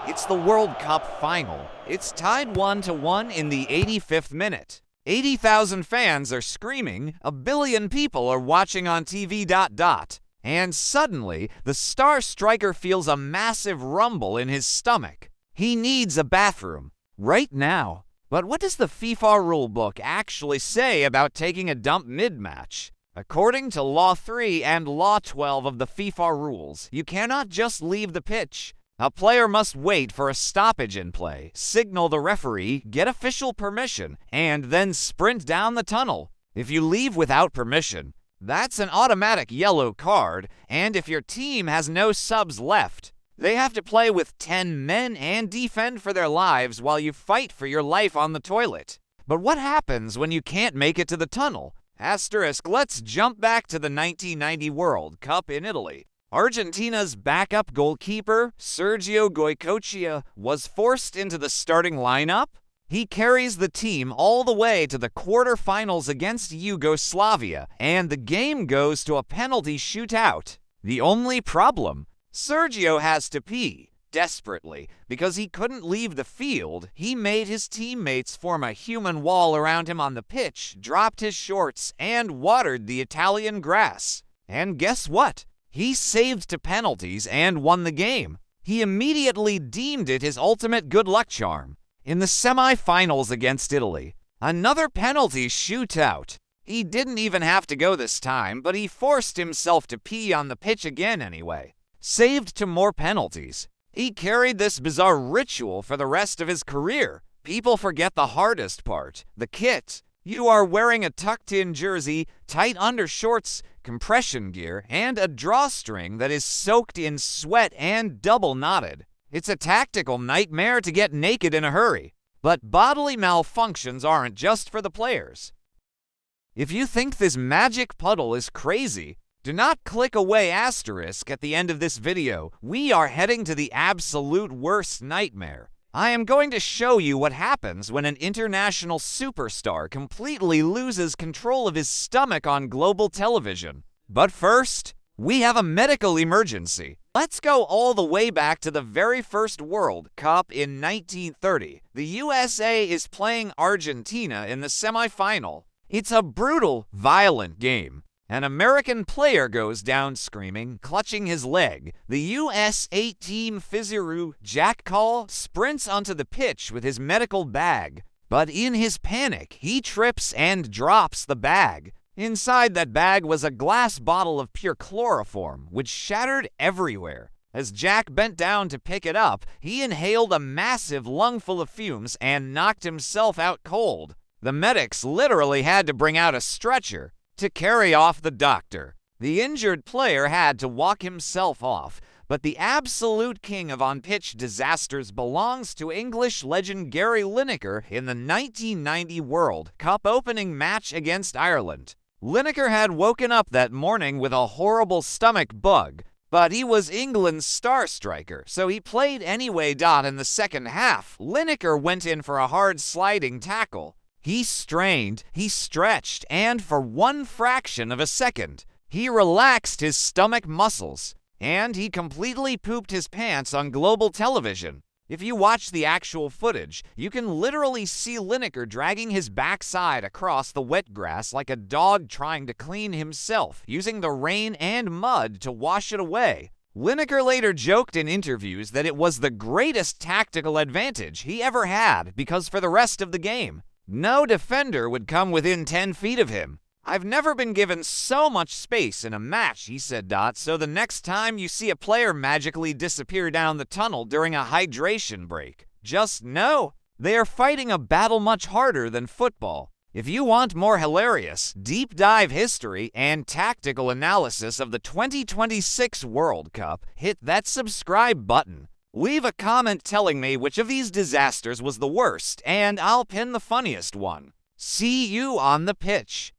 It's the World Cup final. It's tied 1-1 in the 85th minute. 80,000 fans are screaming, a billion people are watching on TV. And suddenly, the star striker feels a massive rumble in his stomach. He needs a bathroom. Right now. But what does the FIFA rulebook actually say about taking a dump mid-match? According to Law 3 and Law 12 of the FIFA rules, you cannot just leave the pitch. A player must wait for a stoppage in play, signal the referee, get official permission, and then sprint down the tunnel. If you leave without permission, that's an automatic yellow card, and if your team has no subs left, they have to play with 10 men and defend for their lives while you fight for your life on the toilet. But what happens when you can't make it to the tunnel? Let's jump back to the 1990 World Cup in Italy. Argentina's backup goalkeeper, Sergio Goycochea, was forced into the starting lineup. He carries the team all the way to the quarterfinals against Yugoslavia, and the game goes to a penalty shootout. The only problem? Sergio has to pee, desperately. Because he couldn't leave the field, he made his teammates form a human wall around him on the pitch, dropped his shorts, and watered the Italian grass. And guess what? He saved to penalties and won the game. He immediately deemed it his ultimate good luck charm. In the semi-finals against Italy, another penalty shootout. He didn't even have to go this time, but he forced himself to pee on the pitch again anyway. Saved to more penalties. He carried this bizarre ritual for the rest of his career. People forget the hardest part, the kit. You are wearing a tucked-in jersey, tight undershorts, compression gear, and a drawstring that is soaked in sweat and double knotted. It's a tactical nightmare to get naked in a hurry. But bodily malfunctions aren't just for the players. If you think this magic puddle is crazy, do not click away asterisk at the end of this video. We are heading to the absolute worst nightmare. I am going to show you what happens when an international superstar completely loses control of his stomach on global television. But first, we have a medical emergency. Let's go all the way back to the very first World Cup in 1930. The USA is playing Argentina in the semifinal. It's a brutal, violent game. An American player goes down screaming, clutching his leg. The USA team physio Jack Call sprints onto the pitch with his medical bag. But in his panic, he trips and drops the bag. Inside that bag was a glass bottle of pure chloroform, which shattered everywhere. As Jack bent down to pick it up, he inhaled a massive lungful of fumes and knocked himself out cold. The medics literally had to bring out a stretcher to carry off the doctor. The injured player had to walk himself off, but the absolute king of on-pitch disasters belongs to English legend Gary Lineker in the 1990 World Cup opening match against Ireland. Lineker had woken up that morning with a horrible stomach bug, but he was England's star striker, so he played anyway. In the second half, Lineker went in for a hard sliding tackle. He strained, he stretched, and for one fraction of a second, he relaxed his stomach muscles, and he completely pooped his pants on global television. If you watch the actual footage, you can literally see Lineker dragging his backside across the wet grass like a dog trying to clean himself, using the rain and mud to wash it away. Lineker later joked in interviews that it was the greatest tactical advantage he ever had because for the rest of the game, no defender would come within 10 feet of him. I've never been given so much space in a match, he said. So the next time you see a player magically disappear down the tunnel during a hydration break, just know they are fighting a battle much harder than football. If you want more hilarious, deep dive history and tactical analysis of the 2026 World Cup, hit that subscribe button. Leave a comment telling me which of these disasters was the worst, and I'll pin the funniest one. See you on the pitch.